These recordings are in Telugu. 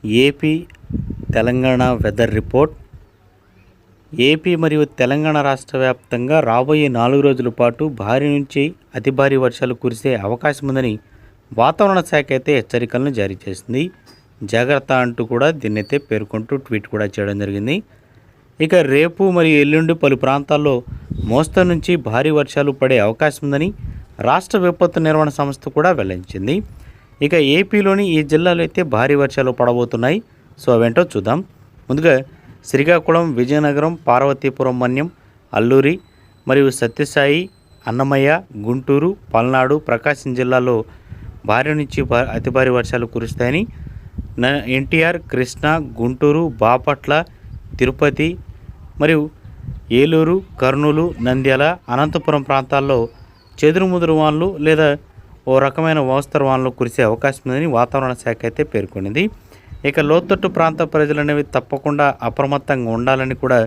AP Telangana weather report. AP మరియు తెలంగాణ రాష్ట్ర వ్యాప్తంగా రాబోయే 4 రోజుల పాటు భారీ నుంచి అతి భారీ వర్షాలు కురిసే అవకాశం ఉందని వాతావరణ శాఖ అయితే హెచ్చరికలను జారీ చేసింది. జాగ్రత్త అంటూ కూడా దీన్నైతే పేర్కొంటూ ట్వీట్ కూడా చేయడం జరిగింది. ఇక రేపు మరియు ఎల్లుండి పలు ప్రాంతాల్లో మోస్తరు నుంచి భారీ వర్షాలు పడే అవకాశం ఉందని రాష్ట్ర విపత్తు నిర్వహణ సంస్థ కూడా వెల్లడించింది. ఇక ఏపీలోని ఈ జిల్లాలో అయితే భారీ వర్షాలు పడబోతున్నాయి. సో అవేంటో చూద్దాం. ముందుగా శ్రీకాకుళం, విజయనగరం, పార్వతీపురం మన్యం, అల్లూరి మరియు సత్యసాయి, అన్నమయ్య, గుంటూరు, పల్నాడు, ప్రకాశం జిల్లాలో భారీ నుంచి అతి భారీ వర్షాలు కురుస్తాయని ఎన్టీఆర్, కృష్ణా, గుంటూరు, బాపట్ల, తిరుపతి మరియు ఏలూరు, కర్నూలు, నంద్యాల, అనంతపురం ప్రాంతాల్లో చెదురుముదురు వానలు లేదా ఓ రకమైన మోస్తరు వానలు కురిసే అవకాశం ఉందని వాతావరణ శాఖ అయితే పేర్కొంది. ఇక లోతట్టు ప్రాంత ప్రజలు అనేవి తప్పకుండా అప్రమత్తంగా ఉండాలని కూడా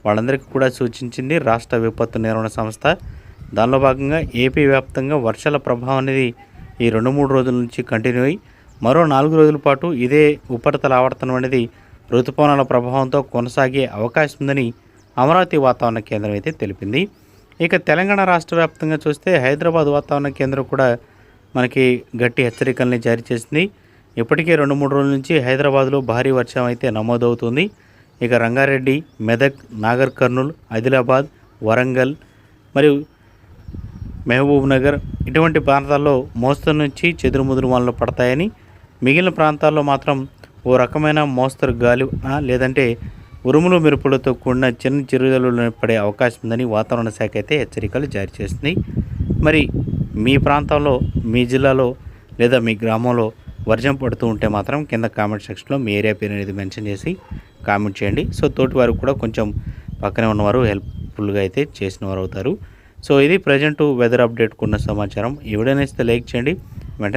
వాళ్ళందరికీ కూడా సూచించింది రాష్ట్ర విపత్తు నిర్వహణ సంస్థ. దానిలో భాగంగా ఏపీ వ్యాప్తంగా వర్షాల ప్రభావం అనేది ఈ 2-3 రోజుల నుంచి కంటిన్యూ అయ్యి మరో 4 రోజుల పాటు ఇదే ఉపరితల ఆవర్తనం అనేది ఋతుపవనాల ప్రభావంతో కొనసాగే అవకాశం ఉందని అమరావతి వాతావరణ కేంద్రం అయితే తెలిపింది. ఇక తెలంగాణ రాష్ట్ర వ్యాప్తంగా చూస్తే హైదరాబాద్ వాతావరణ కేంద్రం కూడా మనకి గట్టి హెచ్చరికల్ని జారీ చేసింది. ఇప్పటికే 2-3 రోజుల నుంచి హైదరాబాద్లో భారీ వర్షం అయితే నమోదవుతుంది. ఇక రంగారెడ్డి, మెదక్, నాగర్ కర్నూల్, ఆదిలాబాద్, వరంగల్ మరియు మహబూబ్ నగర్ ఇటువంటి ప్రాంతాల్లో మోస్తరు నుంచి చెదురుముదురు వానలు పడతాయని, మిగిలిన ప్రాంతాల్లో మాత్రం ఓ రకమైన మోస్తరు గాలి లేదంటే ఉరుములు మెరుపులతో కూడిన చిన్న చిరుజల్లులు పడే అవకాశం ఉందని వాతావరణ శాఖ అయితే హెచ్చరికలు జారీ చేస్తుంది. మరి మీ ప్రాంతంలో, మీ జిల్లాలో లేదా మీ గ్రామంలో వర్షం పడుతూ ఉంటే మాత్రం కింద కామెంట్ సెక్షన్లో మీ ఏరియా పేరు అనేది మెన్షన్ చేసి కామెంట్ చేయండి. సో తోటి వారు కూడా కొంచెం పక్కనే ఉన్నవారు హెల్ప్ఫుల్గా అయితే చేసిన వారు అవుతారు. సో ఇది ప్రజెంట్ వెదర్ అప్డేట్కున్న సమాచారం. ఈ వీడియో నచ్చితే లైక్ చేయండి.